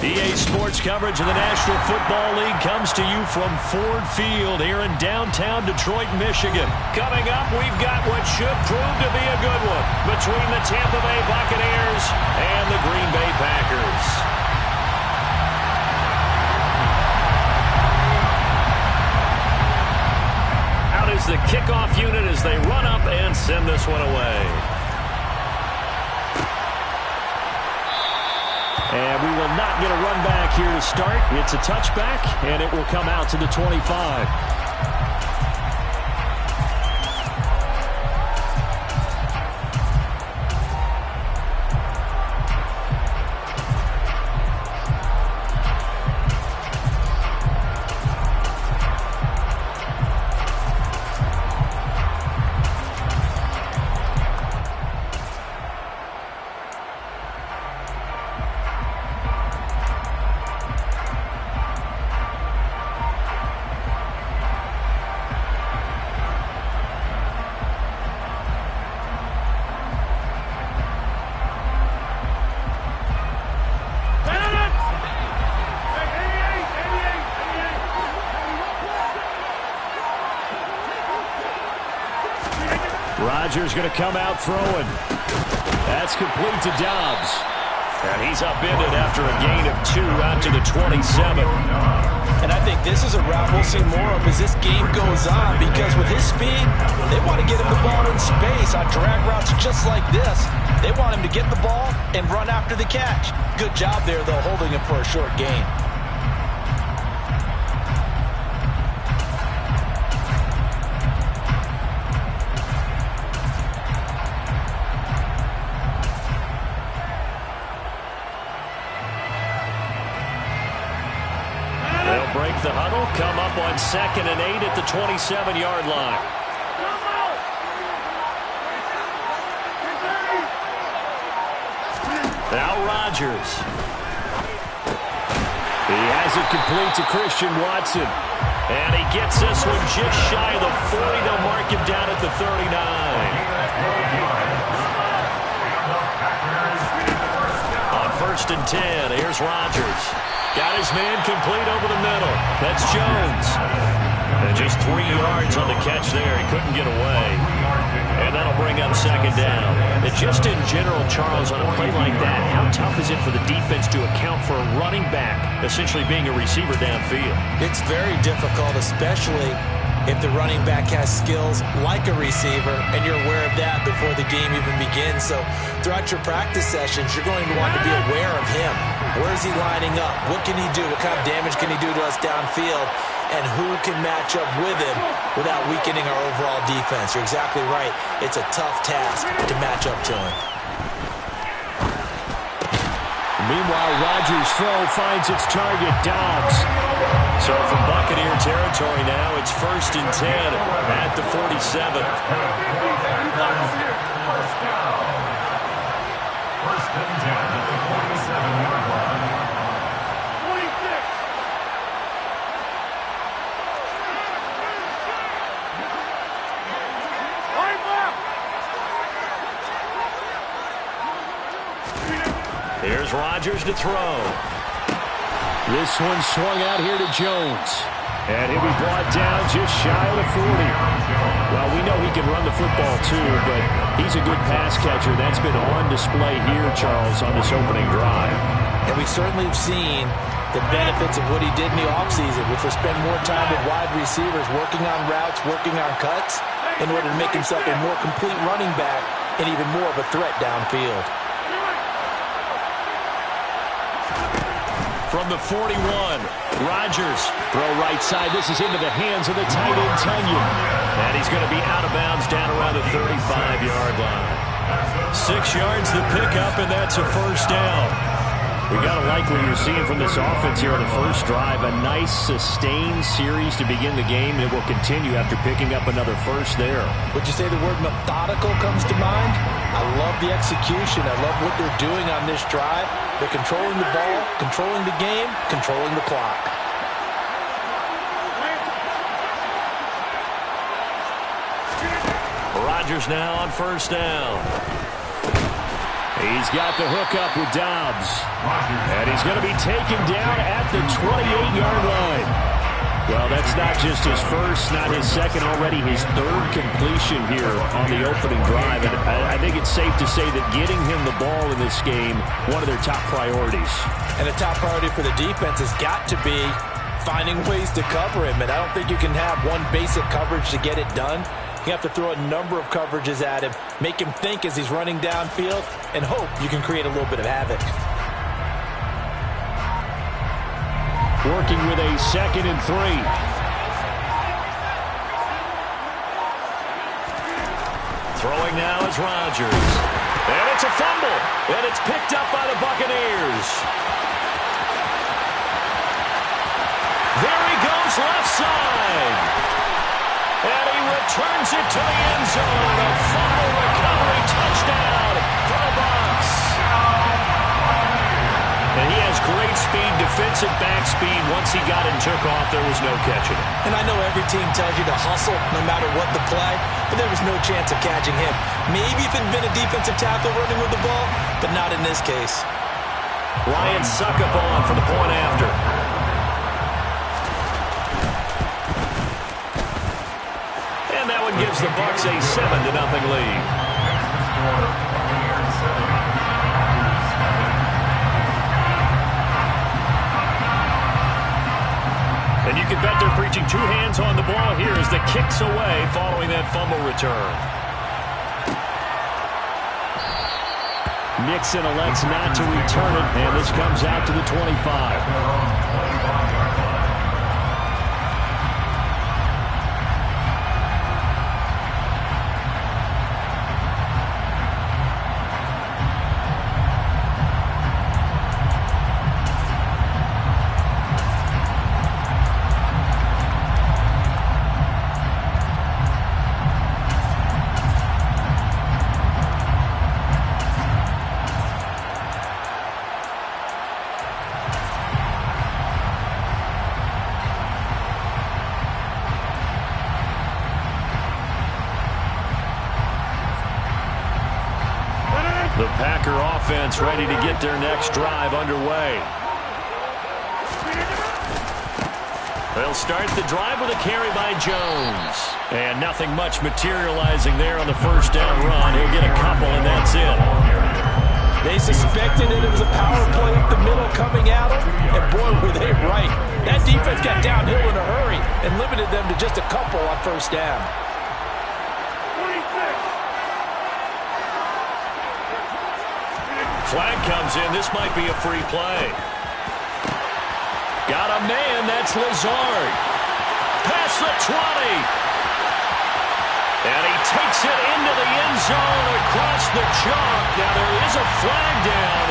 EA Sports coverage of the National Football League comes to you from Ford Field here in downtown Detroit, Michigan. Coming up, we've got what should prove to be a good one between the Tampa Bay Buccaneers and the Green Bay Packers. Out is the kickoff unit as they run up and send this one away. And we will not get a run back here to start. It's a touchback, and it will come out to the 25. Rodgers going to come out throwing. That's complete to Dobbs. And he's upended after a gain of 2 out to the 27. And I think this is a route we'll see more of as this game goes on, because with his speed, they want to get him the ball in space on drag routes just like this. They want him to get the ball and run after the catch. Good job there, though, holding him for a short gain. Break the huddle, come up on 2nd and 8 at the 27-yard line. Now Rodgers. He has it complete to Christian Watson. And he gets this one just shy of the 40. They'll mark him down at the 39. On 1st and 10, here's Rodgers. Got his man complete over the middle. That's Jones. And just 3 yards on the catch there. He couldn't get away. And that'll bring up 2nd down. And just in general, Charles, on a play like that, how tough is it for the defense to account for a running back essentially being a receiver downfield? It's very difficult, especially if the running back has skills like a receiver, and you're aware of that before the game even begins. So throughout your practice sessions, you're going to want to be aware of him. Where is he lining up? What can he do? What kind of damage can he do to us downfield? And who can match up with him without weakening our overall defense? You're exactly right. It's a tough task to match up to him. Meanwhile, Rodgers' throw finds its target, Dobbs. So from Buccaneer territory now, it's 1st and 10 at the 47. Here's Rodgers to throw. This one swung out here to Jones. And he'll be brought down just shy of the 40. Well, we know he can run the football too, but he's a good pass catcher. That's been on display here, Charles, on this opening drive. And we certainly have seen the benefits of what he did in the offseason, which was spend more time with wide receivers, working on routes, working on cuts, in order to make himself a more complete running back and even more of a threat downfield. From the 41, Rodgers, throw right side. This is into the hands of the tight end, Tunyon. And he's going to be out of bounds down around the 35-yard line. 6 yards the pickup, and that's a 1st down. We got to like what you're seeing from this offense here on the first drive. A nice, sustained series to begin the game, and it will continue after picking up another 1st there. Would you say the word methodical comes to mind? I love the execution. I love what they're doing on this drive. They're controlling the ball, controlling the game, controlling the clock. Rodgers now on 1st down. He's got the hook up with Dobbs. And he's going to be taken down at the 28-yard line. Well, that's not just his first, not his second, already his third completion here on the opening drive. And I think it's safe to say that getting him the ball in this game, one of their top priorities. And the top priority for the defense has got to be finding ways to cover him. And I don't think you can have one basic coverage to get it done. You have to throw a number of coverages at him, make him think as he's running downfield, and hope you can create a little bit of havoc. Working with a 2nd and 3. Throwing now is Rodgers. And it's a fumble. And it's picked up by the Buccaneers. There he goes, left side. And he returns it to the end zone. A fumble recovery touchdown for the Bucs. And he has great speed, defensive back speed. Once he got and took off, there was no catching him. And I know every team tells you to hustle no matter what the play, but there was no chance of catching him. Maybe if it had been a defensive tackle running with the ball, but not in this case. Ryan Succop on for the point after. And that one gives the Bucs a 7-0 lead. And you can bet they're preaching two hands on the ball here as the kick's away following that fumble return. Nixon elects not to return it, and this comes out to the 25. The Packer offense ready to get their next drive underway. They'll start the drive with a carry by Jones. And nothing much materializing there on the first down run. He'll get a couple, and that's it. They suspected it was a power play up the middle coming at them, and boy, were they right. That defense got downhill in a hurry and limited them to just a couple on first down. Flag comes in. This might be a free play. Got a man. That's Lazard. Past the 20. And he takes it into the end zone across the chalk. Now, there is a flag down,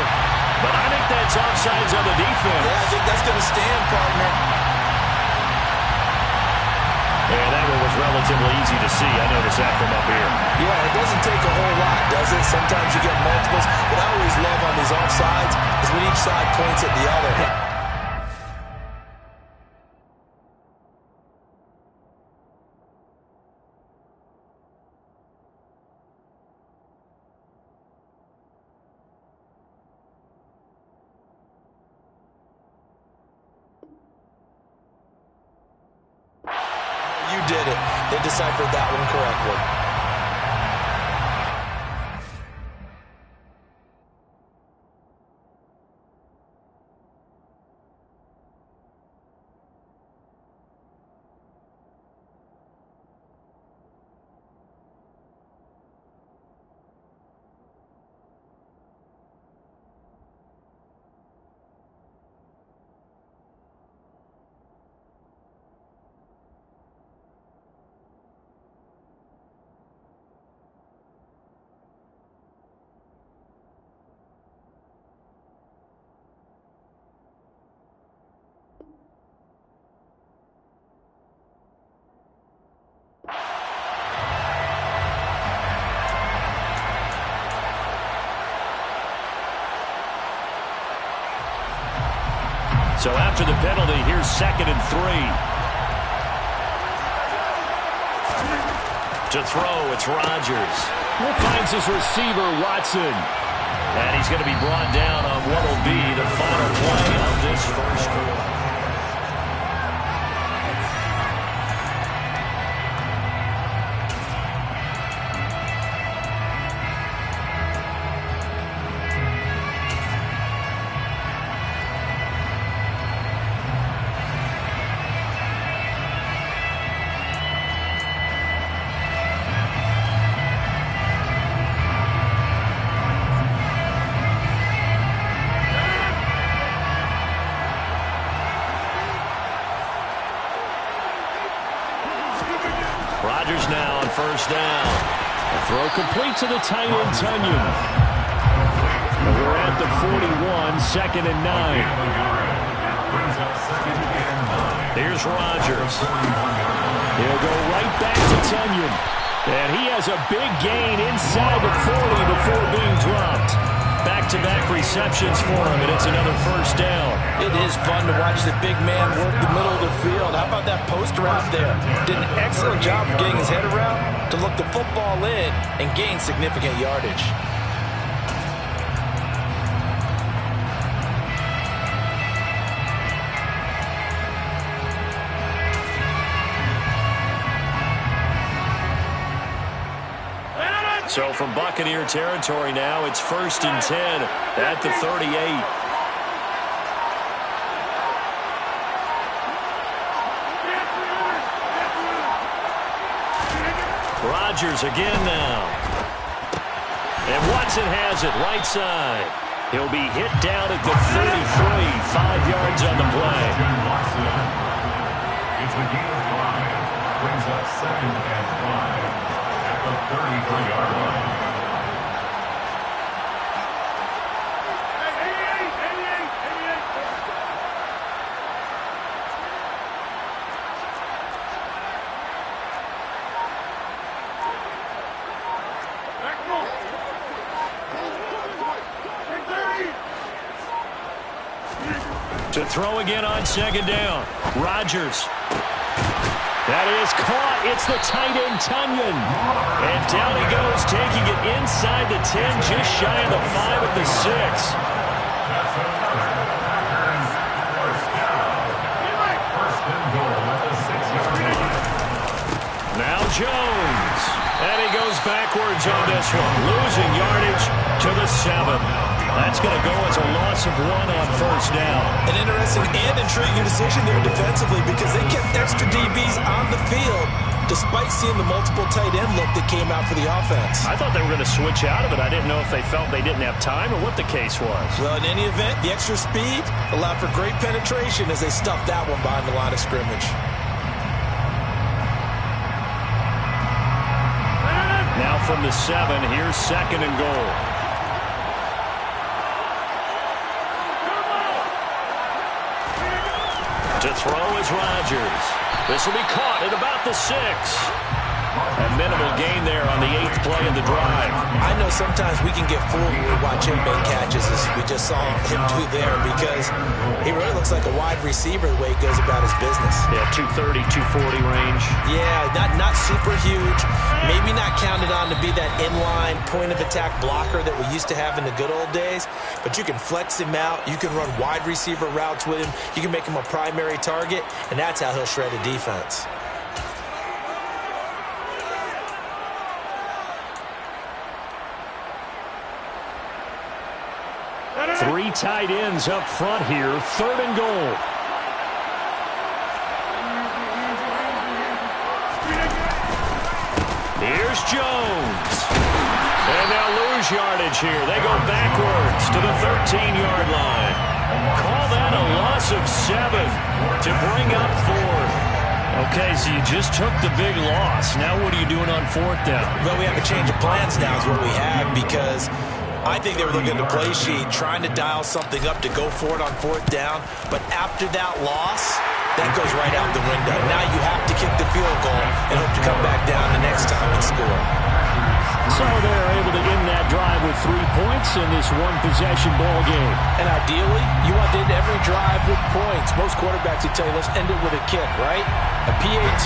but I think that's offsides on the defense. Yeah, I think that's going to stand, partner. And that one was relatively easy to see. I noticed that from up here. Yeah, it doesn't take a whole lot, does it? Sometimes you get multiples. What I always love on these offsides is when each side points at the other. You did it. They deciphered that one correctly. So after the penalty, here's 2nd and 3. To throw, it's Rodgers. He finds his receiver, Watson. And he's going to be brought down on what will be the final play of this first quarter. Rodgers now on first down. A throw complete to the tight end, Tunyon. And we're at the 41, 2nd and 9. Here's Rodgers. He'll go right back to Tunyon. And he has a big gain inside the 40 before being dropped. Back-to-back receptions for him, and it's another first down. It is fun to watch the big man work the middle of the field. How about that post route there? Did an excellent job of getting his head around to look the football in and gain significant yardage. So from Buccaneer territory now, it's 1st and 10 at the 38. Rodgers again now. And Watson has it right side. He'll be hit down at the 33, 5 yards on the play. It's a gain of 5. Brings up 2nd and 5. The 33-yard line. To throw again on 2nd down. Rodgers. That is caught. It's the tight end, Tunyon. And down he goes, taking it inside the 10, just shy of the 5 at the 6. Now Jones. And he goes backwards on this one, losing yardage to the 7. That's going to go as a loss of 1 on first down. An interesting and intriguing decision there defensively because they kept extra DBs on the field despite seeing the multiple tight end look that came out for the offense. I thought they were going to switch out of it. I didn't know if they felt they didn't have time or what the case was. Well, in any event, the extra speed allowed for great penetration as they stuffed that one behind the line of scrimmage. Now from the 7, here's 2nd and goal. To throw is Rodgers. This will be caught at about the 6. A minimal gain there on the 8th play of the drive. I know sometimes we can get fooled when we watch him make catches as we just saw him do there because he really looks like a wide receiver the way he goes about his business. Yeah, 230, 240 range. Yeah, not super huge. Maybe not counted on to be that inline point-of-attack blocker that we used to have in the good old days, but you can flex him out. You can run wide receiver routes with him. You can make him a primary target, and that's how he'll shred a defense. Three tight ends up front here, 3rd and goal. Here's Jones. And they'll lose yardage here. They go backwards to the 13-yard line. Call that a loss of 7 to bring up 4th. Okay, so you just took the big loss. Now what are you doing on 4th down? Well, we have a change of plans now is what we have because I think they were looking at the play sheet, trying to dial something up to go for it on 4th down. But after that loss, that goes right out the window. Now you have to kick the field goal and hope to come back down the next time and score. So they're able to end that drive with 3 points in this one-possession ball game. And ideally, you want to end every drive with points. Most quarterbacks would tell you, let's end it with a kick, right? A PAT,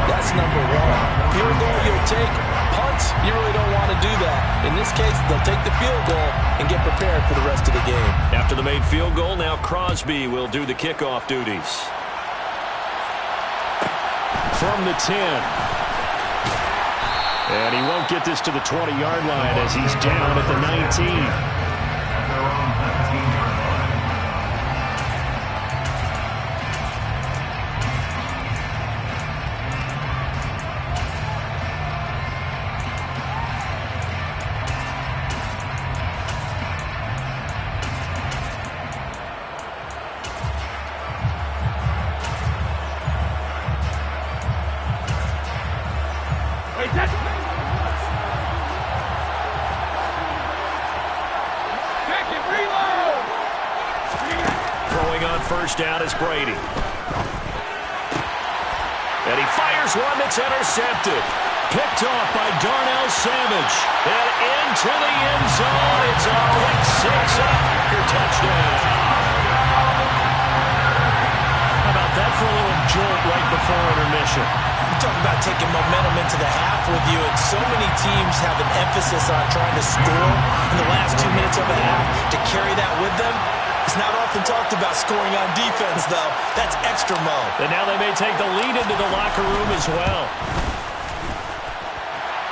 that's number 1. Field goal you'll take. Punts, you really don't want to do that. In this case, they'll take the field goal and get prepared for the rest of the game. After the made field goal, now Crosby will do the kickoff duties. From the 10. And he won't get this to the 20-yard line as he's down at the 19. Throwing on first down is Brady. And he fires one that's intercepted. Picked off by Darnell Savage. And into the end zone. It's a pick six and a Packer touchdown. How about that for a little jolt right before intermission? You talk about taking momentum into the half with you, and so many teams have an emphasis on trying to score in the last 2 minutes of a half. To carry that with them, it's not often talked about scoring on defense, though. That's extra mode. And now they may take the lead into the locker room as well.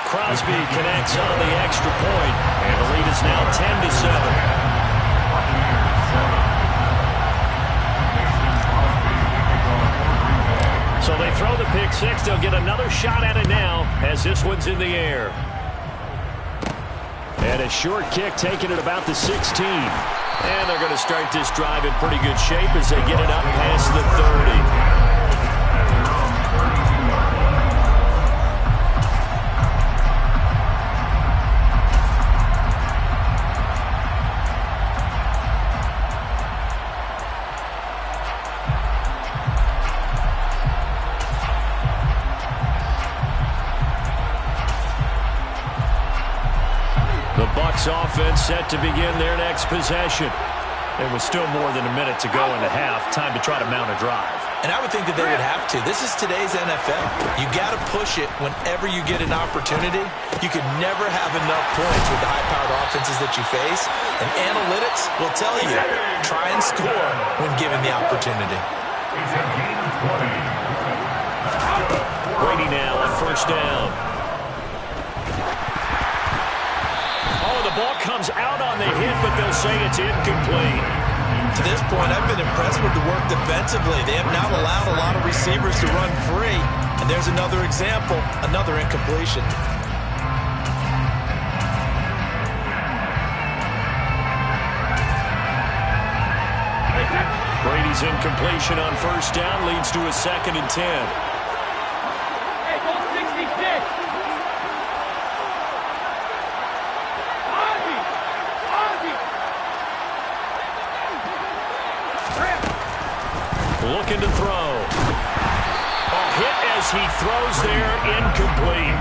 Crosby connects on the extra point, and the lead is now 10-7. So they throw the pick six. They'll get another shot at it now as this one's in the air. And a short kick taken at about the 16. And they're going to start this drive in pretty good shape as they get it up past the 30. Offense set to begin their next possession. There was still more than a minute to go in the half. Time to try to mount a drive. And I would think that they would have to. This is today's NFL. You got to push it whenever you get an opportunity. You can never have enough points with the high-powered offenses that you face. And analytics will tell you, try and score when given the opportunity. Brady now on first down. The ball comes out on the hit, but they'll say it's incomplete. To this point, I've been impressed with the work defensively. They have not allowed a lot of receivers to run free. And there's another example, another incompletion. Brady's incompletion on first down leads to a 2nd and 10. Looking to throw. A hit as he throws there, incomplete.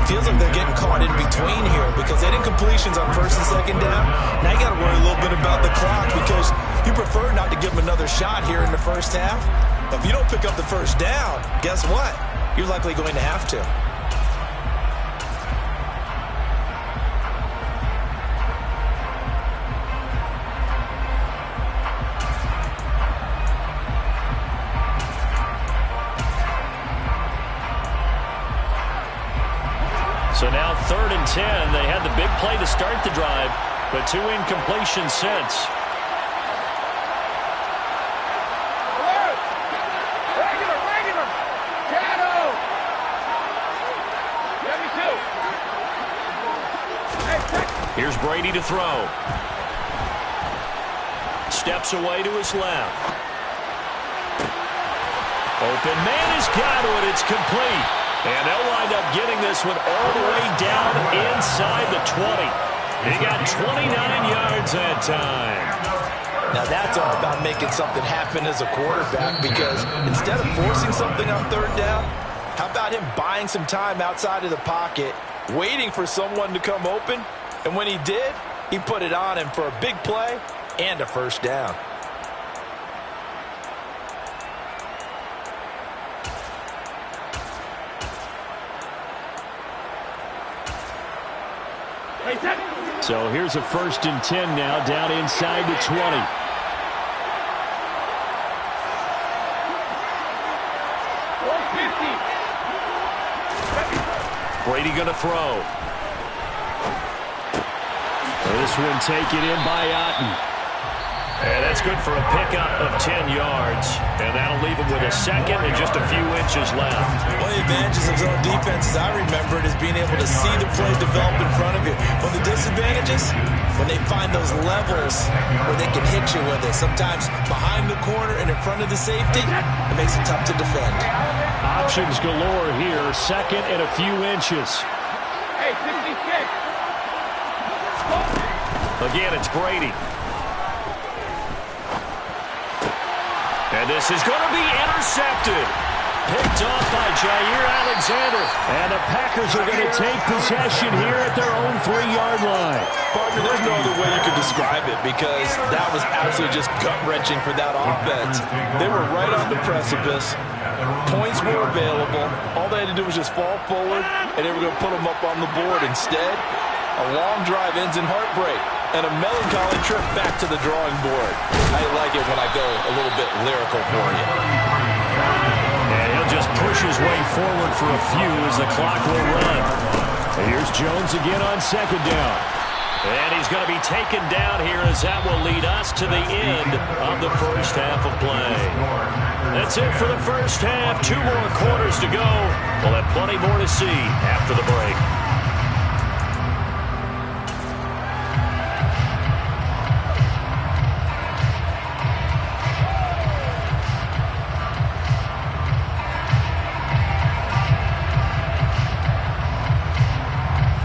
Feels like they're getting caught in between here because they had incompletions on first and second down. Now you got to worry a little bit about the clock because you prefer not to give them another shot here in the first half. But if you don't pick up the first down, guess what? You're likely going to have to. So now 3rd and 10. They had the big play to start the drive, but 2 incompletions since. Here's Brady to throw. Steps away to his left. Open man has got it. It's complete. And they'll wind up getting this one all the way down inside the 20. He got 29 yards that time. Now that's all about making something happen as a quarterback because instead of forcing something on 3rd down, how about him buying some time outside of the pocket, waiting for someone to come open, and when he did, he put it on him for a big play and a first down. So here's a 1st and 10 now, down inside the 20. Brady going to throw. This one taken in by Otten. And that's good for a pickup of 10 yards. And that'll leave him with a 2nd and just a few inches left. One of the advantages of zone defense, as I remember it, is being able to see the play develop in front of you. One of the disadvantages, when they find those levels where they can hit you with it. Sometimes behind the corner and in front of the safety, it makes it tough to defend. Options galore here. 2nd and a few inches. Hey, 66. Again, it's Brady. And this is going to be intercepted. Picked off by Jair Alexander. And the Packers are going to take possession here at their own 3-yard line. Partner, there's no other way you could describe it because that was absolutely just gut-wrenching for that offense. They were right on the precipice. Points were available. All they had to do was just fall forward, and they were going to put them up on the board. Instead, a long drive ends in heartbreak and a melancholy trip back to the drawing board. I like it when I go a little bit lyrical for you. And he'll just push his way forward for a few as the clock will run. And here's Jones again on 2nd down. And he's going to be taken down here as that will lead us to the end of the first half of play. That's it for the first half. 2 more quarters to go. We'll have plenty more to see after the break.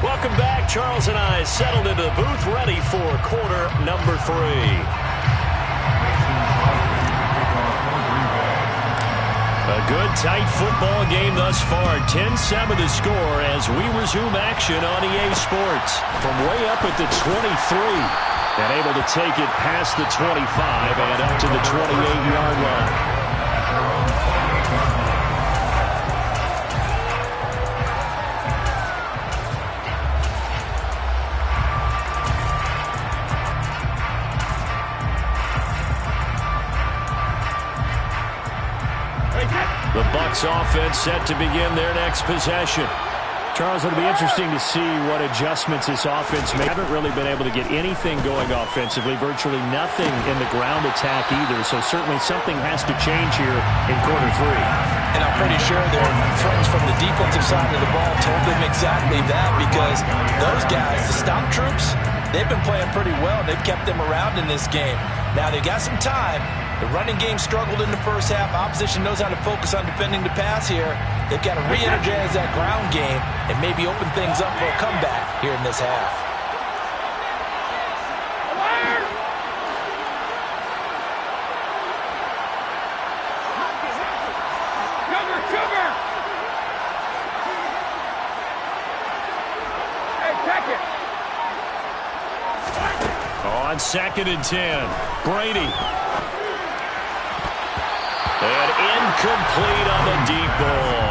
Welcome back. Charles and I settled into the booth, ready for quarter number 3. A good, tight football game thus far. 10-7 the score as we resume action on EA Sports. From way up at the 23, and able to take it past the 25 and up to the 28-yard line. The Bucs offense set to begin their next possession. Charles, it'll be interesting to see what adjustments this offense made. Haven't really been able to get anything going offensively, virtually nothing in the ground attack either, so certainly something has to change here in quarter 3. And I'm pretty sure their friends from the defensive side of the ball told them exactly that because those guys, the stop troops, they've been playing pretty well. They've kept them around in this game. Now, they've got some time. The running game struggled in the first half. Opposition knows how to focus on defending the pass here. They've got to re-energize that ground game and maybe open things up for a comeback here in this half. Sugar! Hey, check it! On 2nd and 10, Brady. And incomplete on the deep ball.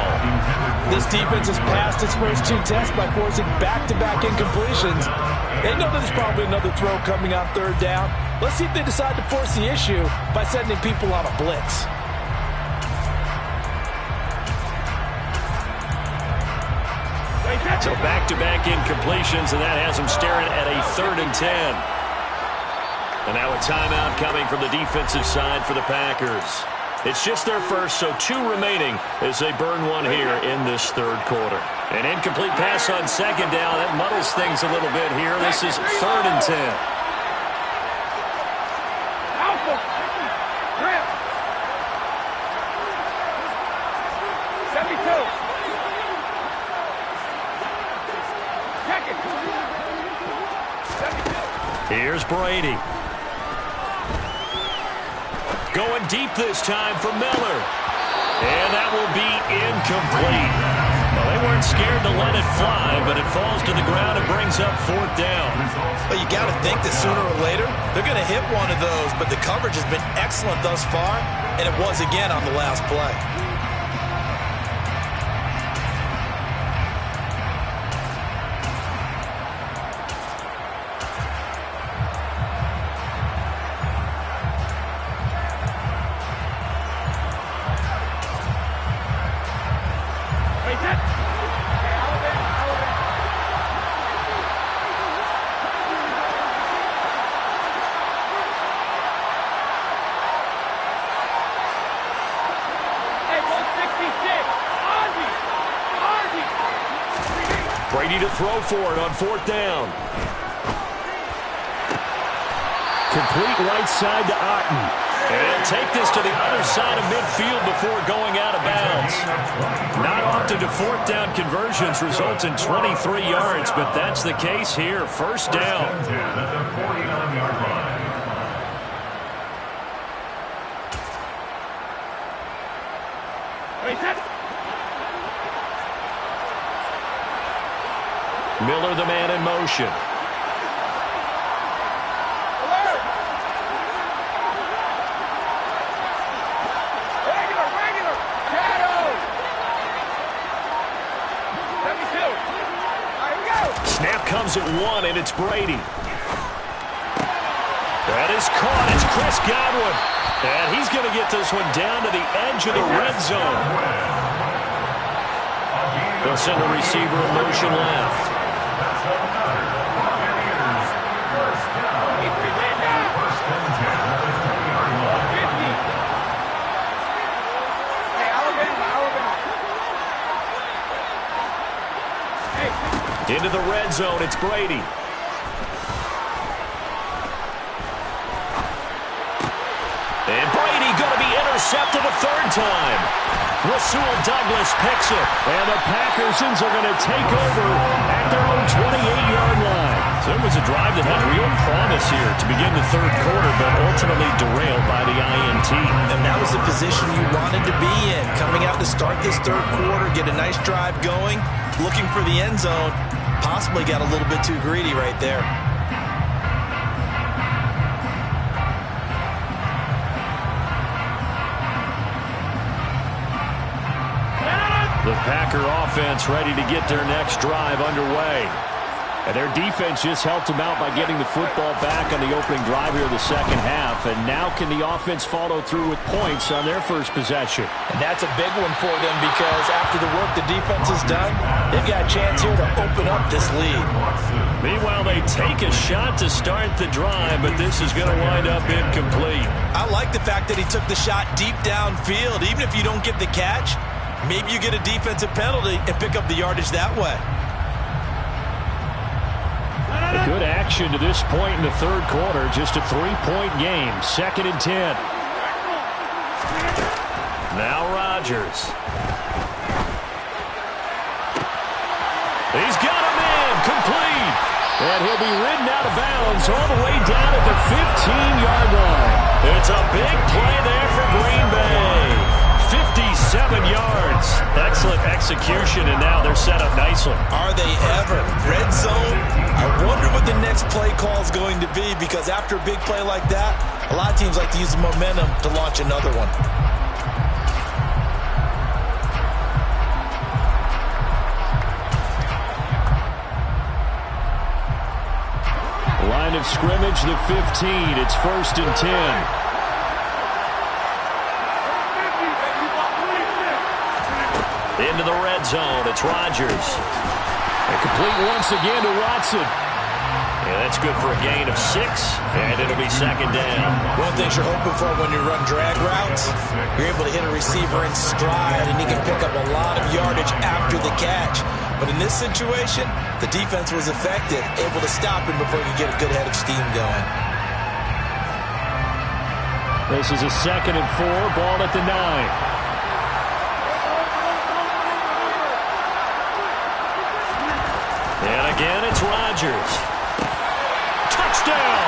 This defense has passed its first 2 tests by forcing back-to-back incompletions. They know there's probably another throw coming on 3rd down. Let's see if they decide to force the issue by sending people on a blitz. So back-to-back incompletions, and that has them staring at a 3rd and 10. And now a timeout coming from the defensive side for the Packers. It's just their first, so 2 remaining as they burn one here in this 3rd quarter. An incomplete pass on 2nd down. That muddles things a little bit here. This is 3rd and 10. Alpha! Grip! 72! Check it! 72! Here's Brady. Going deep this time for Miller. And that will be incomplete. Well, they weren't scared to let it fly, but it falls to the ground and brings up 4th down. But you got to think that sooner or later, they're going to hit one of those, but the coverage has been excellent thus far, and it was again on the last play. Brady to throw for it on 4th down. Complete right side to Otten. And he'll take this to the other side of midfield before going out of bounds. Not often do 4th down conversions result in 23 yards, but that's the case here. 1st down. At the 49-yard line. Miller, the man in motion. Regular. Shadow. 72. All right, we go. Snap comes at 1, and it's Brady. That is caught. It's Chris Godwin. And he's going to get this one down to the edge of the red zone. They'll send a receiver in motion left. Into the red zone, it's Brady. And Brady going to be intercepted a 3rd time. Rasul Douglas picks it. And the Packersons are going to take over at their own 28-yard line. So it was a drive that had real promise here to begin the 3rd quarter, but ultimately derailed by the INT. And that was the position you wanted to be in. Coming out to start this 3rd quarter, get a nice drive going, looking for the end zone. Possibly got a little bit too greedy right there. The Packer offense ready to get their next drive underway. And their defense just helped them out by getting the football back on the opening drive here of the 2nd half. And now can the offense follow through with points on their first possession? And that's a big one for them because after the work the defense has done, they've got a chance here to open up this lead. Meanwhile, they take a shot to start the drive, but this is going to wind up incomplete. I like the fact that he took the shot deep downfield. Even if you don't get the catch, maybe you get a defensive penalty and pick up the yardage that way. A good action to this point in the 3rd quarter. Just a 3-point game. 2nd and 10. Now Rodgers. He's got him in. Complete. And he'll be ridden out of bounds all the way down at the 15-yard line. It's a big play there for Green Bay. 57 yards. Excellent execution, and now they're set up nicely. Are they ever? Red zone? I wonder what the next play call is going to be, because after a big play like that, a lot of teams like to use the momentum to launch another one. Line of scrimmage, the 15. It's 1st and 10. Into the red zone, it's Rodgers. And complete once again to Watson. And that's good for a gain of 6, and it'll be 2nd down. One thing you're hoping for when you run drag routes, you're able to hit a receiver in stride, and he can pick up a lot of yardage after the catch. But in this situation, the defense was effective, able to stop him before he could get a good head of steam going. This is a 2nd and 4, ball at the 9. And again, it's Rodgers. Touchdown!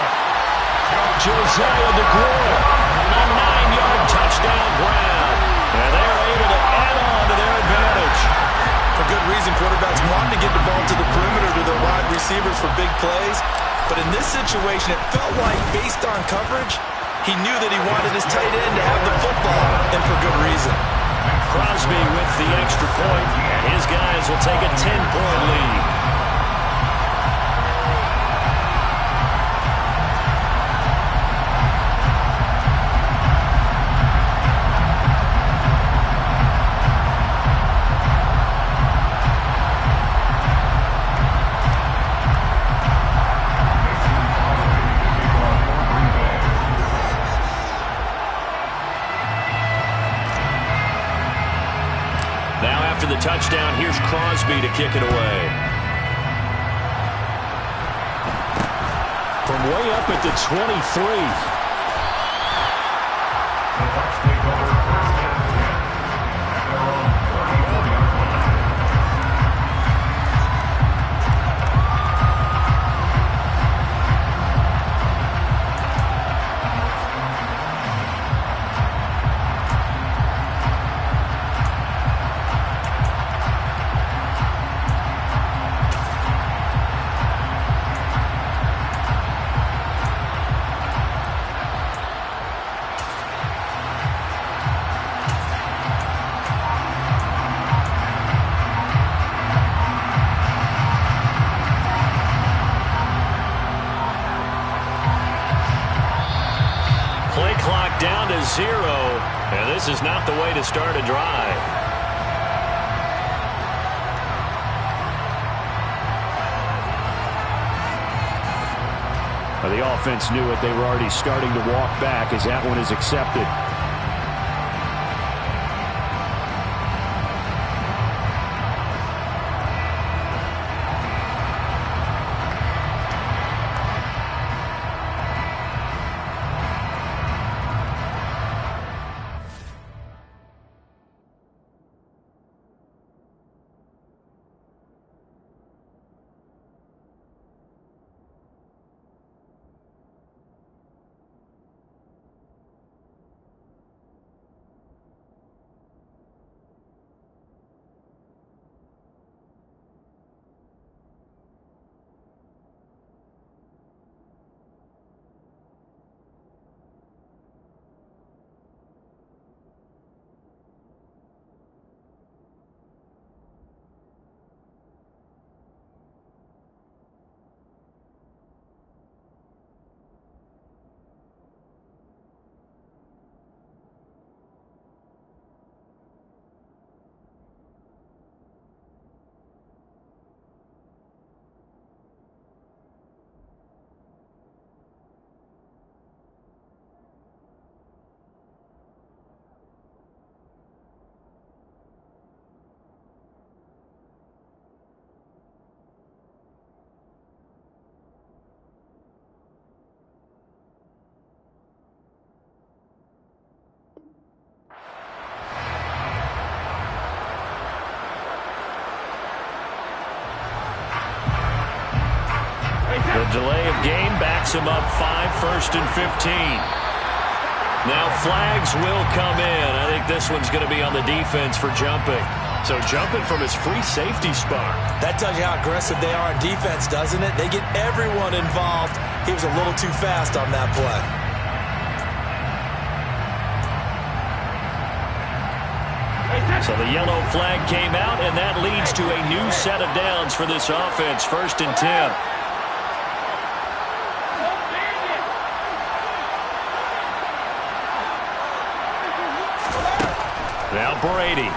Josiah DeGroyer on a 9-yard touchdown grab. And they're able to add on to their advantage. For good reason, quarterbacks want to get the ball to the perimeter to their wide receivers for big plays. But in this situation, it felt like, based on coverage, he knew that he wanted his tight end to have the football, and for good reason. Crosby with the extra point. His guys will take a 10-point lead. After the touchdown, here's Crosby to kick it away. from way up at the 23. The Bucs take over first and 10 at their own 34-yard line. Play clock down to 0, and this is not the way to start a drive. Well, the offense knew it. They were already starting to walk back as that one is accepted. The delay of game backs him up 5, 1st and 15. Now flags will come in. I think this one's going to be on the defense for jumping. So jumping from his free safety spot. That tells you how aggressive they are in defense, doesn't it? They get everyone involved. He was a little too fast on that play. So the yellow flag came out, and that leads to a new set of downs for this offense. 1st and 10. Now Brady.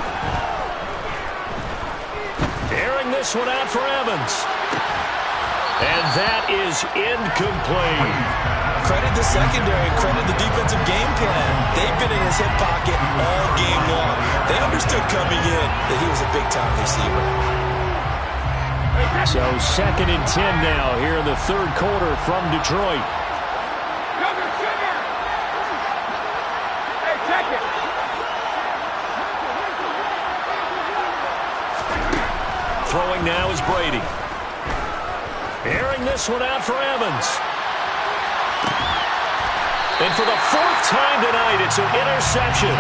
Airing this one out for Evans. And that is incomplete. Credit the secondary and credit the defensive game plan. They've been in his hip pocket all game long. They understood coming in that he was a big-time receiver. So 2nd and 10 now here in the 3rd quarter from Detroit. Hey, check it. Throwing now is Brady. Airing this one out for Evans. And for the 4th time tonight, it's an interception.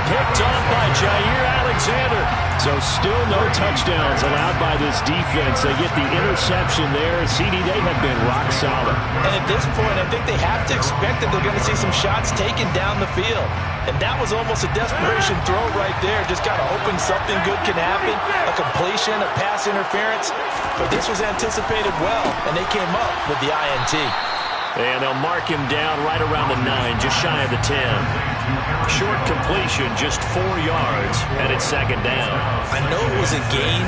Picked off by Jair Alexander. So still no touchdowns allowed by this defense. They get the interception there. CD, they have been rock solid. And at this point, I think they have to expect that they're going to see some shots taken down the field. And that was almost a desperation throw right there. Just got to hoping something good can happen. A completion, a pass interference. But this was anticipated well, and they came up with the INT. And they'll mark him down right around the 9, just shy of the 10. Short completion, just 4 yards, and it's 2nd down. I know it was a gain,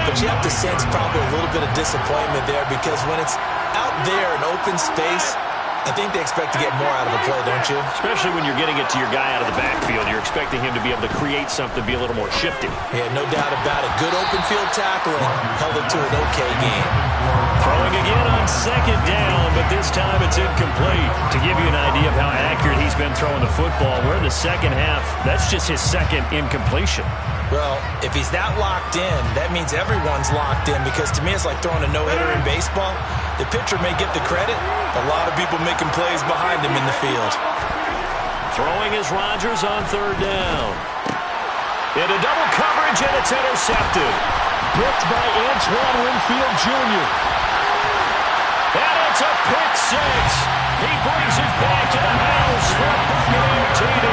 but you have to sense probably a little bit of disappointment there because when it's out there in open space, I think they expect to get more out of the play, don't you? Especially when you're getting it to your guy out of the backfield. You're expecting him to be able to create something, be a little more shifty. Yeah, no doubt about it. Good open field tackling held it to an okay game. Throwing again on second down, but this time it's incomplete. To give you an idea of how accurate he's been throwing the football, we're in the second half. That's just his second incompletion. Well, if he's that locked in, that means everyone's locked in, because to me it's like throwing a no-hitter in baseball. The pitcher may get the credit. A lot of people making plays behind him in the field. Throwing is Rodgers on third down. Into double coverage, and it's intercepted. Picked by Antoine Winfield Jr. And it's a pick six. He brings it back to the house for a Buccaneer TD.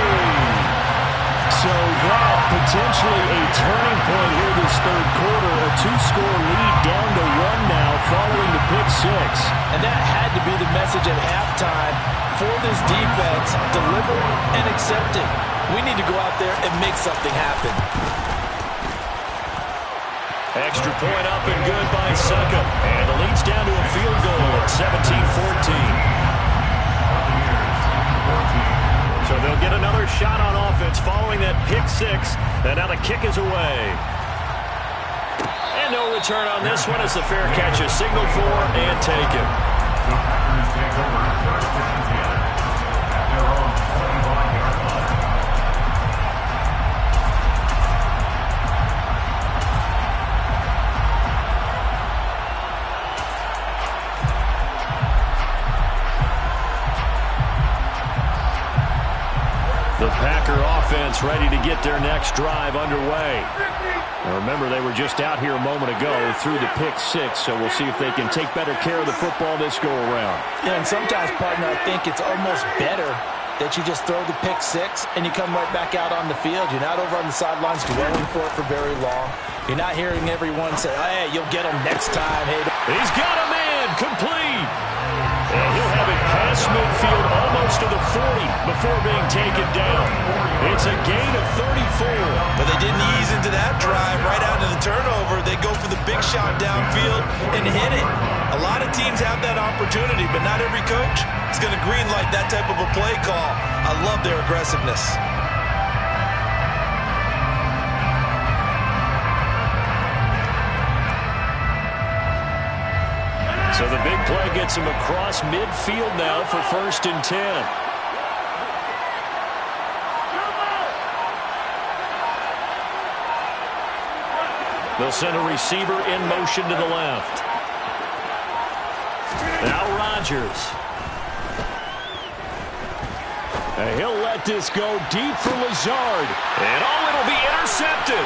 So that potentially a turning point here this third quarter. A two-score lead down to one now following the pick six. And that had to be the message at halftime for this defense. Deliver and accept it. We need to go out there and make something happen. Extra point up and good by Suckup. And the lead's down to a field goal at 17-14. So they'll get another shot on offense following that pick six. And now the kick is away. And no return on this one as the fair catch is signaled for and taken. The Packers take over first and 10 at their own 25-yard line. The Packer offense ready to get their next drive underway. Now remember, they were just out here a moment ago through the pick six, so we'll see if they can take better care of the football this go-around. Yeah, and sometimes, partner, I think it's almost better that you just throw the pick six and you come right back out on the field. You're not over on the sidelines dwelling for it for very long. You're not hearing everyone say, hey, you'll get him next time. Hey, he's got a man, complete. And he'll have it past midfield almost to the 40 before being taken down. It's a gain of 34. But they didn't ease into that drive right out of the turnover. They go for the big shot downfield and hit it. A lot of teams have that opportunity, but not every coach is going to green light that type of a play call. I love their aggressiveness. So the big play gets him across midfield now for 1st and 10. They'll send a receiver in motion to the left. Now Rodgers. And he'll let this go deep for Lazard. And it'll be intercepted.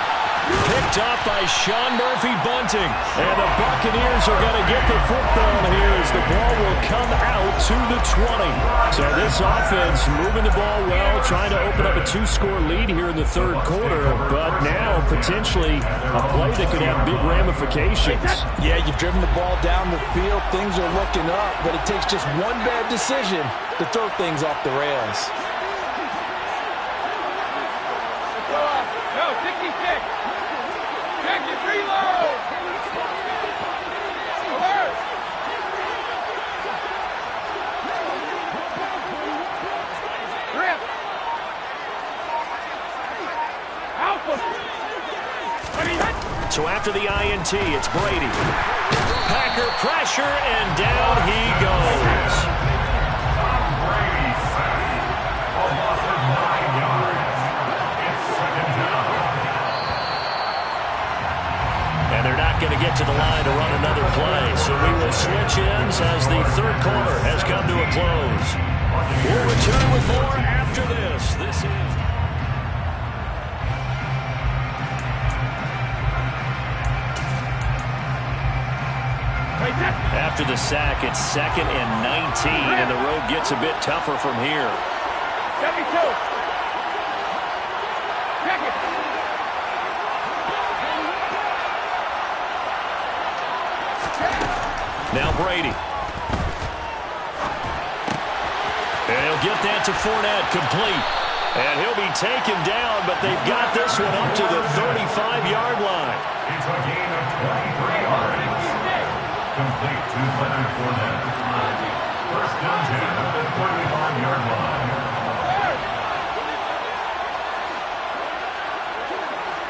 Picked off by Sean Murphy-Bunting. And the Buccaneers are going to get the football here as the ball will come out to the 20. So this offense moving the ball well, trying to open up a two-score lead here in the third quarter. But now potentially a play that could have big ramifications. Yeah, you've driven the ball down the field. Things are looking up, but it takes just one bad decision to throw things off the rails. No, 66. Check it, reload. Alert. Grip. Alpha. So after the INT, it's Brady. Packer pressure, and down he goes. Brady sacked for a loss of 9 yards. It's 2nd down. And they're not going to get to the line to run another play. So we will switch ends as the third quarter has come to a close. We'll return with more after this. This is... After the sack, it's 2nd and 19, and the road gets a bit tougher from here. 72. Check it. Now Brady. And he'll get that to Fournette, complete. And he'll be taken down, but they've got this one up to the 35-yard line. It's a gain of 23 yards. Complete to Leonard Fournette. 1st and 10 at the 35-yard line.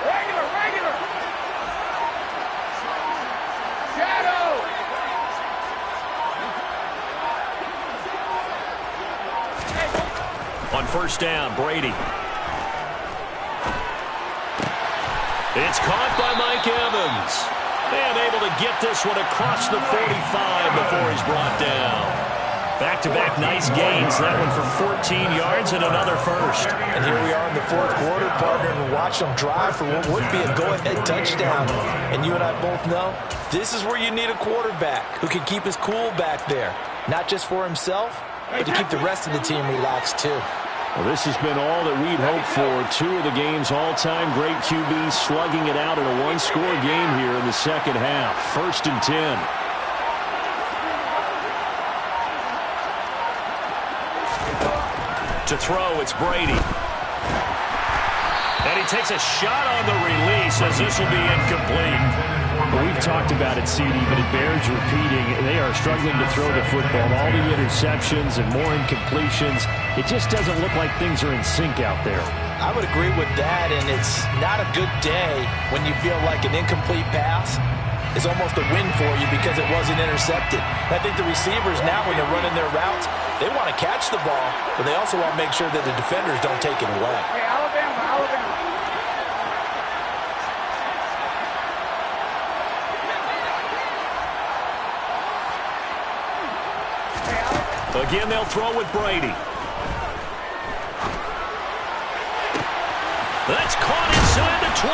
Regular. Shadow. first down. Brady. It's caught by Mike Evans. And able to get this one across the 45 before he's brought down. Back-to-back nice gains. That one for 14 yards and another first. And here we are in the fourth quarter, partner, and watch them drive for what would be a go-ahead touchdown. And you and I both know this is where you need a quarterback who can keep his cool back there. Not just for himself, but to keep the rest of the team relaxed too. Well, this has been all that we'd hoped for. Two of the game's all-time great QBs slugging it out in a one-score game here in the second half. 1st and 10. To throw, it's Brady. And he takes a shot on the release as this will be incomplete. Well, we've talked about it, CD, but it bears repeating. They are struggling to throw the football. All the interceptions and more incompletions. It just doesn't look like things are in sync out there. I would agree with that, and it's not a good day when you feel like an incomplete pass is almost a win for you because it wasn't intercepted. And I think the receivers now, when they're running their routes, they want to catch the ball, but they also want to make sure that the defenders don't take it away. Hey, Alabama. Again, they'll throw with Brady. That's caught inside the 20.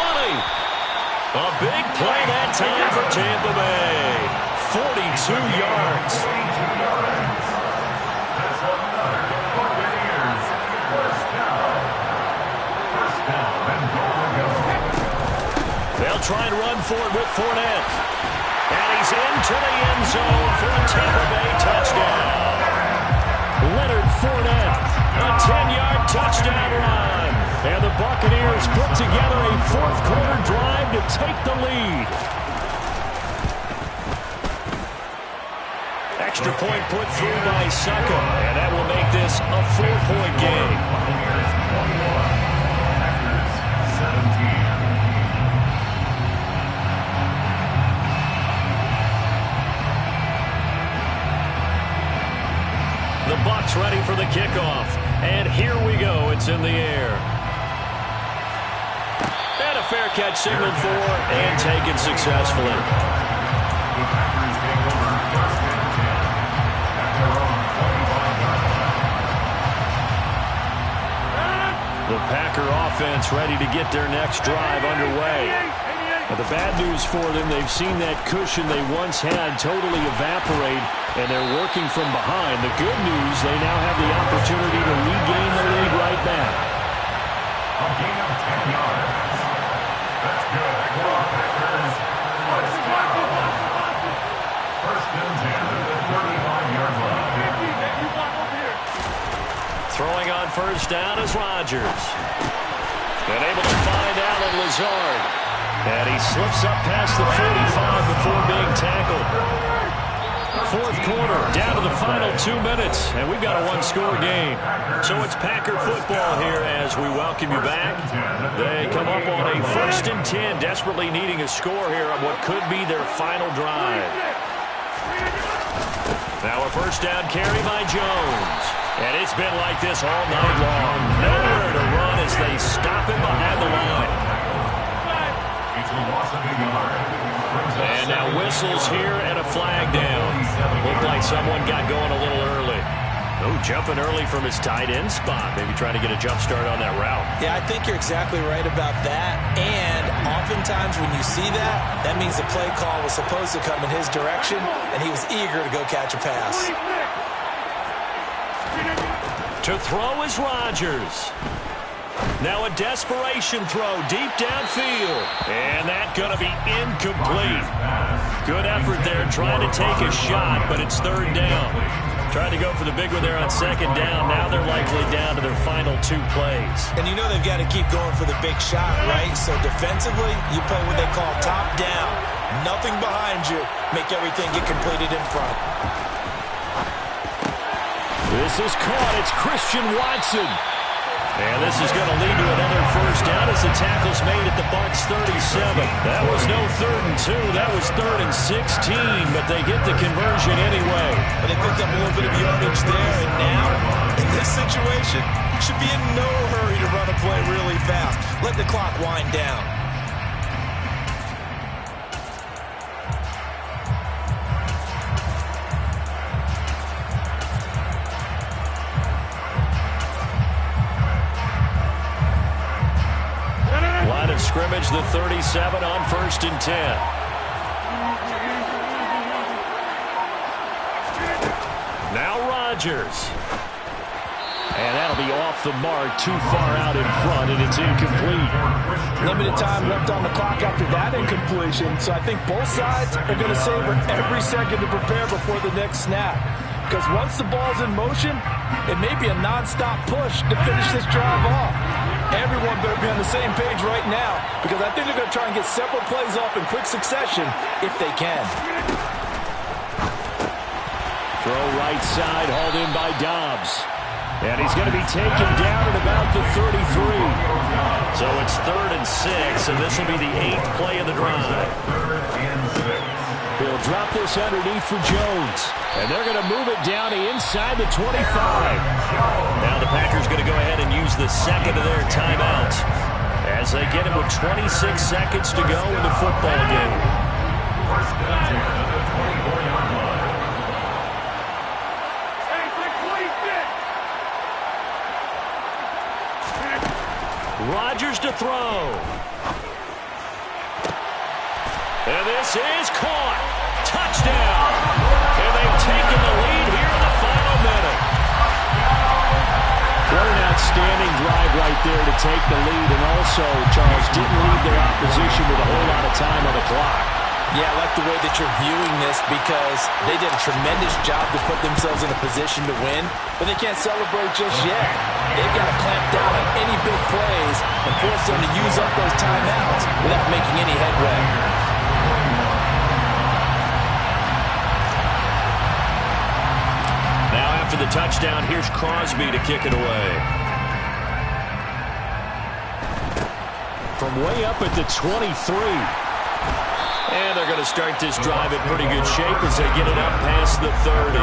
A big play that time for Tampa Bay. 42 yards. That's another Buccaneers first down. First down and goal to go. They'll try and run for it with Fournette. And he's into the end zone for a Tampa Bay touchdown. Leonard Fournette, a 10-yard touchdown run. And the Buccaneers put together a fourth-quarter drive to take the lead. Extra point put through by Saka, and that will make this a 4-point game. Buccaneers 21, Packers 17. The Bucs ready for the kickoff. And here we go. It's in the air. And a fair catch signaled for and taken successfully. The Packers take over 1st and 10 at their own 25-yard line. The Packer offense ready to get their next drive underway. But the bad news for them, they've seen that cushion they once had totally evaporate, and they're working from behind. The good news, they now have the opportunity to regain the lead right back. A gain of 10 yards. That's good for our Packers. First down. 1st and 10 at the 35-yard line. Throwing on first down is Rodgers. And able to find Allen Lazard. And he slips up past the 45 before being tackled. Fourth quarter, down to the final 2 minutes, and we've got a one-score game. So it's Packer football here as we welcome you back. They come up on a 1st and 10, desperately needing a score here on what could be their final drive. Now a first down carry by Jones. And it's been like this all night long. Nowhere to run as they stop him behind the line. It's a loss of a yard. And now whistles here and a flag down. Looked like someone got going a little early. Oh, jumping early from his tight end spot. Maybe trying to get a jump start on that route. Yeah, I think you're exactly right about that. And oftentimes when you see that, that means the play call was supposed to come in his direction, and he was eager to go catch a pass. To throw is Rodgers. Now a desperation throw deep downfield. And that's going to be incomplete. Good effort there trying to take a shot, but it's 3rd down. Tried to go for the big one there on 2nd down. Now they're likely down to their final 2 plays. And you know they've got to keep going for the big shot, right? So defensively, you play what they call top down. Nothing behind you. Make everything get completed in front. This is caught. It's Christian Watson. And this is going to lead to another first down as the tackle's made at the Bucs 37. That was no 3rd and 2. That was 3rd and 16, but they get the conversion anyway. And they picked up a little bit of yardage there, and now, in this situation, you should be in no hurry to run a play really fast. Let the clock wind down. Line of scrimmage, the 37 on 1st and 10. Now Rodgers. And that'll be off the mark, too far out in front, and it's incomplete. Limited time left on the clock after that incompletion, so I think both sides are going to savor every second to prepare before the next snap. Because once the ball's in motion, it may be a non-stop push to finish this drive off. Everyone better be on the same page right now, because I think they're going to try and get several plays off in quick succession if they can. Throw right side, hauled in by Dobbs. And he's going to be taken down at about the 33. So it's 3rd and 6, and this will be the 8th play of the drive. He'll drop this underneath for Jones. And they're going to move it down to inside the 25. Now the Packers going to go ahead and use the second of their timeouts as they get him with 26 seconds to go in the football game. First and 10 at the 24-yard line. Rodgers to throw. And this is caught. Touchdown. And they've taken the lead here in the final minute. What an outstanding drive right there to take the lead. And also, Charles, didn't leave their opposition with a whole lot of time on the clock. Yeah, I like the way that you're viewing this because they did a tremendous job to put themselves in a position to win, but they can't celebrate just yet. They've got to clamp down on any big plays and force them to use up those timeouts without making any headway. Now after the touchdown, here's Crosby to kick it away. From way up at the 23. And they're going to start this drive in pretty good shape as they get it up past the 30.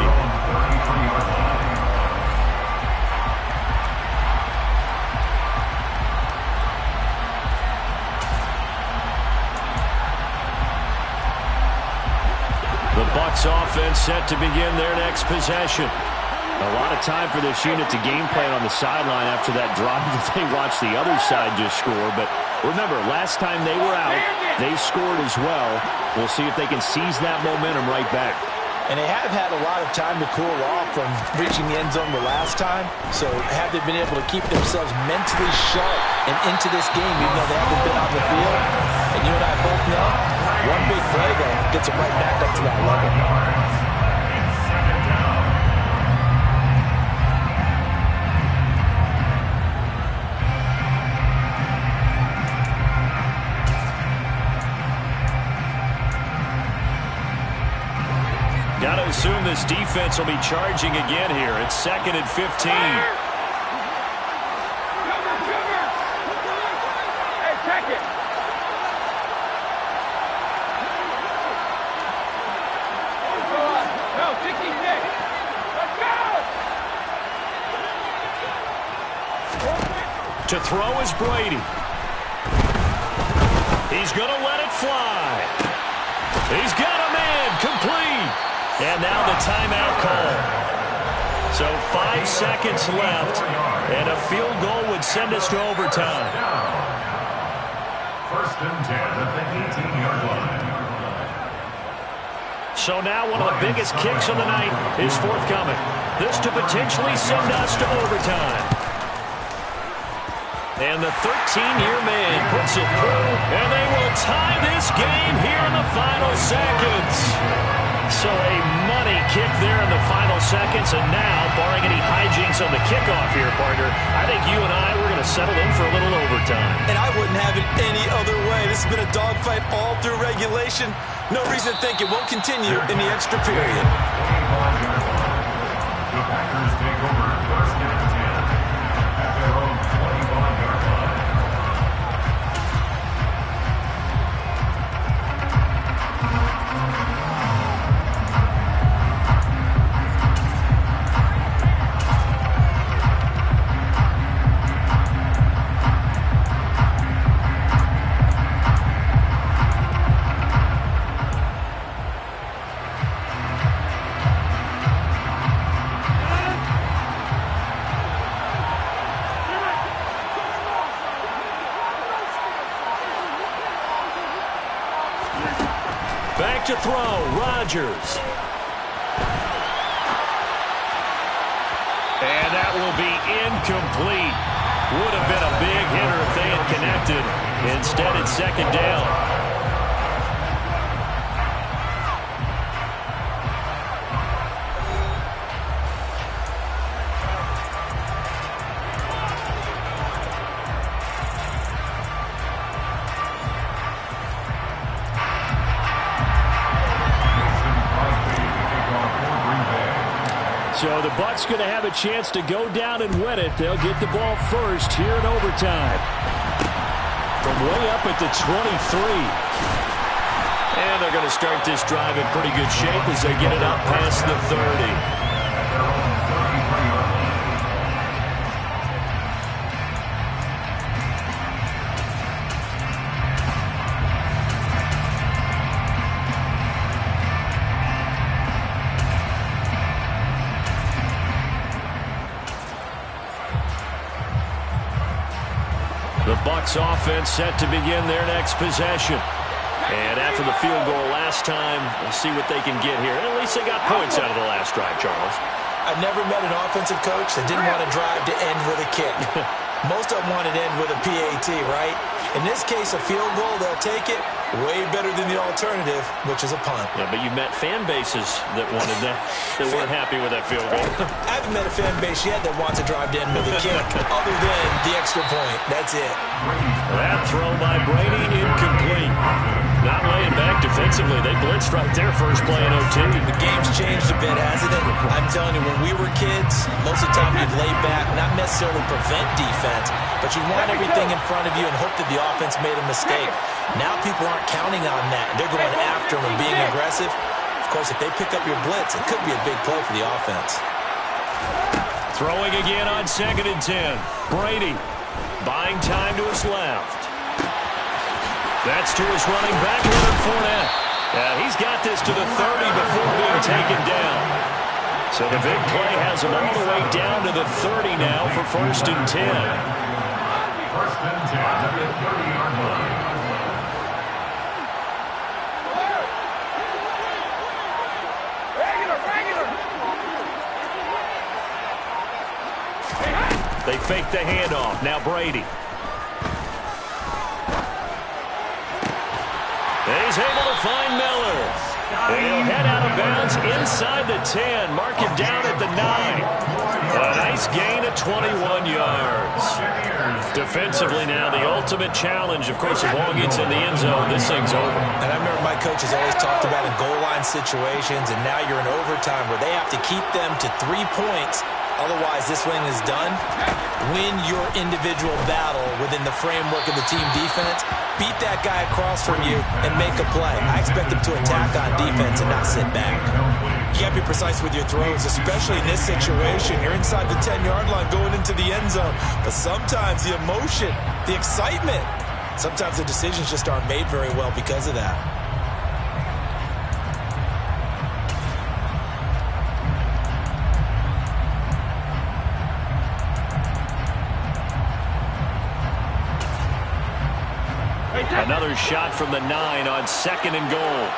The Bucs offense set to begin their next possession. A lot of time for this unit to game plan on the sideline after that drive that they watched the other side just score. But remember, last time they were out, they scored as well. We'll see if they can seize that momentum right back. And they have had a lot of time to cool off from reaching the end zone the last time. So have they been able to keep themselves mentally sharp and into this game, even though they haven't been on the field? And you and I both know, one big play, though, gets them right back up to that level. Got to assume this defense will be charging again here. It's 2nd and 15. Hey, check it. No, 66. Let's go. To throw is Brady. He's going to let it fly. He's got a man complete. And now the timeout call. So 5 seconds left, and a field goal would send us to overtime. First and 10 at the 18-yard line. So now one of the biggest kicks of the night is forthcoming. This to potentially send us to overtime. And the 13-year man puts it through, and they will tie this game here in the final seconds. So a money kick there in the final seconds, and now, barring any hijinks on the kickoff here, partner, I think you and I, we're going to settle in for a little overtime. And I wouldn't have it any other way. This has been a dogfight all through regulation. No reason to think it won't continue in the extra period. The Packers take over first and 10 at their own 20. throw. Rodgers. And that will be incomplete. Would have been a big hitter if they had connected. Instead, it's second down. So the Bucs going to have a chance to go down and win it. They'll get the ball first here in overtime. From way up at the 23. And they're going to start this drive in pretty good shape as they get it up past the 30. The Bucs offense set to begin their next possession. And after the field goal last time, we'll see what they can get here. And at least they got points out of the last drive, Charles. I've never met an offensive coach that didn't want to drive to end with a kick. Most of them wanted to end with a PAT, right? In this case, a field goal, they'll take it. Way better than the alternative, which is a punt. Yeah, but you've met fan bases that wanted that, that weren't happy with that field goal. I haven't met a fan base yet that wants to drive to end with a kick, other than the extra point. That's it. That throw by Brady, incomplete. Not laying back defensively. They blitzed right there first play in OT. The game's changed a bit, hasn't it? I'm telling you, when we were kids, most of the time you'd lay back, not necessarily prevent defense, but you want everything in front of you and hope that the offense made a mistake. Now people aren't counting on that. They're going after them and being aggressive. Of course, if they pick up your blitz, it could be a big play for the offense. Throwing again on 2nd and 10. Brady buying time to his left. That's to his running back, Leonard Fournette. He's got this to the 30 before being taken down. So the big play has him all the way down to the 30 now for 1st and 10. 1st and 10 at the 30-yard line. They fake the handoff. Now Brady. He's able to find Miller. He'll head out of bounds inside the 10. Mark him down at the 9. A nice gain of 21 yards. Defensively now, the ultimate challenge. Of course, as long as it's in the end zone, this thing's over. And I remember my coaches always talked about in goal line situations, and now you're in overtime where they have to keep them to 3 points. Otherwise, this thing is done. Win your individual battle within the framework of the team defense. Beat that guy across from you and make a play. I expect them to attack on defense and not sit back. You got to be precise with your throws, especially in this situation. You're inside the 10-yard line going into the end zone. But sometimes the emotion, the excitement, sometimes the decisions just aren't made very well because of that. Another shot from the 9 on 2nd and goal.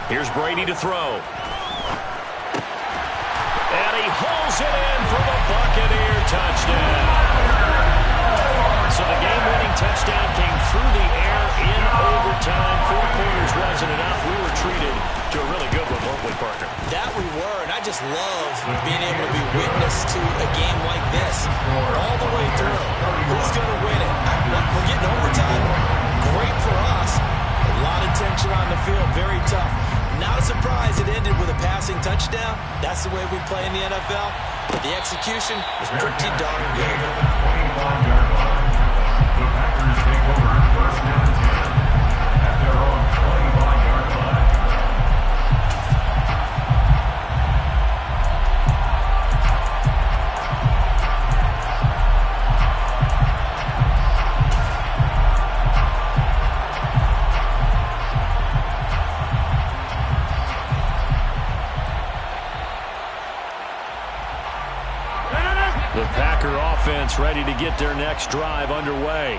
Here's Brady to throw. And he hauls it in for the Buccaneer touchdown. So the game-winning touchdown came through the air in overtime. 4 quarters wasn't enough. We were treated to a really good one, weren't we, Parker? That we were, and I just love being able to be witness to a game like this all the way through. Who's going to win it? We're getting overtime. Great for us. A lot of tension on the field. Very tough. Not a surprise it ended with a passing touchdown. That's the way we play in the NFL. But the execution was pretty darn good. The Packers take over 1st and 10 at their own 25-yard line. The Packer offense ready to get their next drive underway.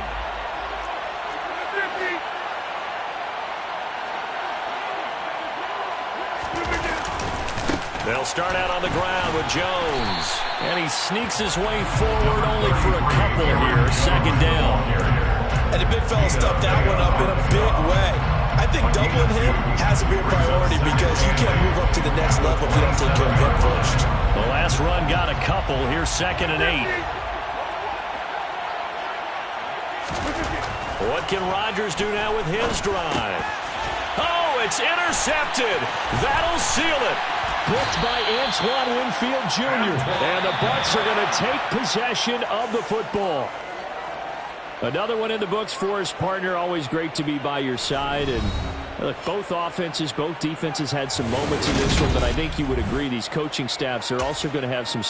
They'll start out on the ground with Jones. And he sneaks his way forward only for a couple here. Second down. And the big fella stuffed that one up in a big way. I think doubling him has to be a priority because you can't move up to the next level if you don't take care of him first. The last run got a couple. Here's 2nd and 8. What can Rodgers do now with his drive? Oh, it's intercepted. That'll seal it. Picked by Antoine Winfield Jr. And the Bucs are going to take possession of the football. Another one in the books for his partner. Always great to be by your side. And look, both offenses, both defenses had some moments in this one, but I think you would agree these coaching staffs are also going to have some.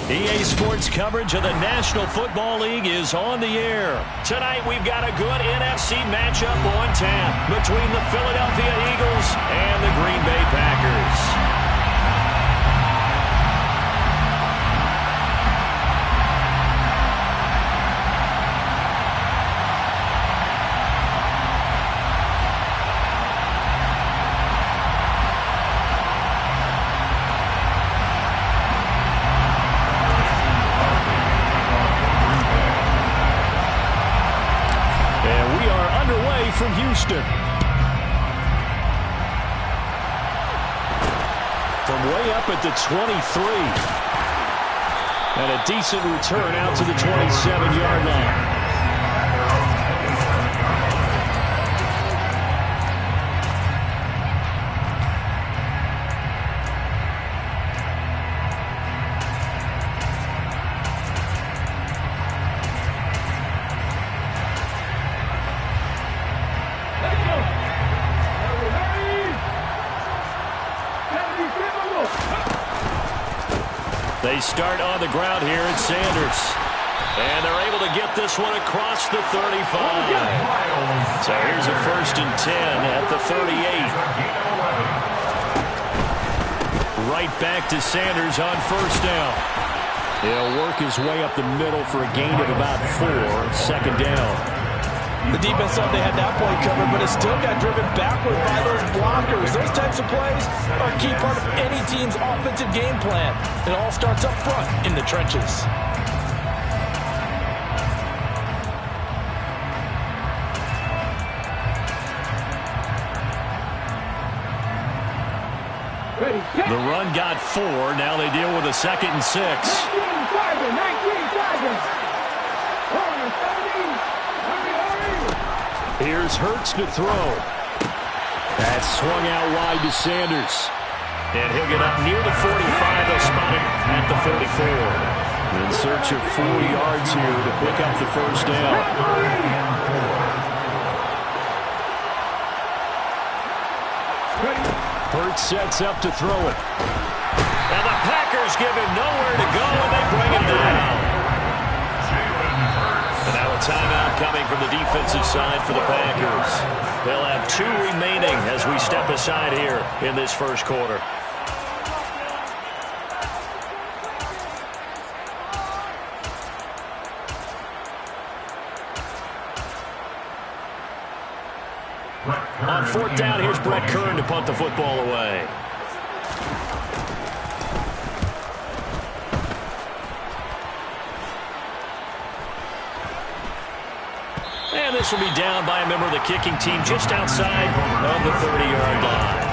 EA Sports coverage of the National Football League is on the air. Tonight we've got a good NFC matchup on tap between the Philadelphia Eagles and the Green Bay Packers. From Houston. way up at the 23. And a decent return out to the 27-yard line. They start on the ground here at Sanders. And they're able to get this one across the 35. So here's a 1st and 10 at the 38. Right back to Sanders on 1st down. He'll work his way up the middle for a gain of about 4. 2nd down. The defense thought they had that play covered, but it still got driven backward by those blockers. Those types of plays are a key part of any team's offensive game plan. It all starts up front in the trenches. The run got 4. Now they deal with a 2nd and 6. 19 Here's Hurts to throw. That's swung out wide to Sanders. And he'll get up near the 45. They'll spot him at the 44. In search of 4 yards here to pick up the 1st down. Hurts sets up to throw it. And the Packers give him nowhere to go, and they bring him down. And now a timeout coming from the defensive side for the Packers. They'll have 2 remaining as we step aside here in this 1st quarter. On 4th down, here's Brett Kern to punt the football away. And this will be down by a member of the kicking team just outside of the 30-yard line.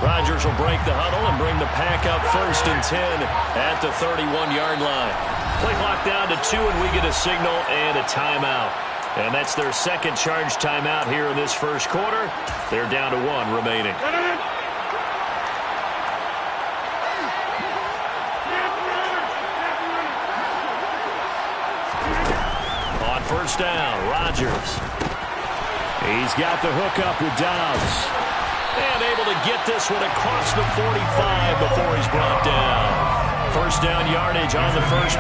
Rodgers will break the huddle and bring the pack up 1st and 10 at the 31-yard line. Play clock down to 2, and we get a signal and a timeout. And that's their 2nd charge timeout here in this 1st quarter. They're down to 1 remaining. On 1st down, Rodgers. He's got the hookup with Dobbs. And able to get this one across the 45 before he's brought down. 1st down yardage on the 1st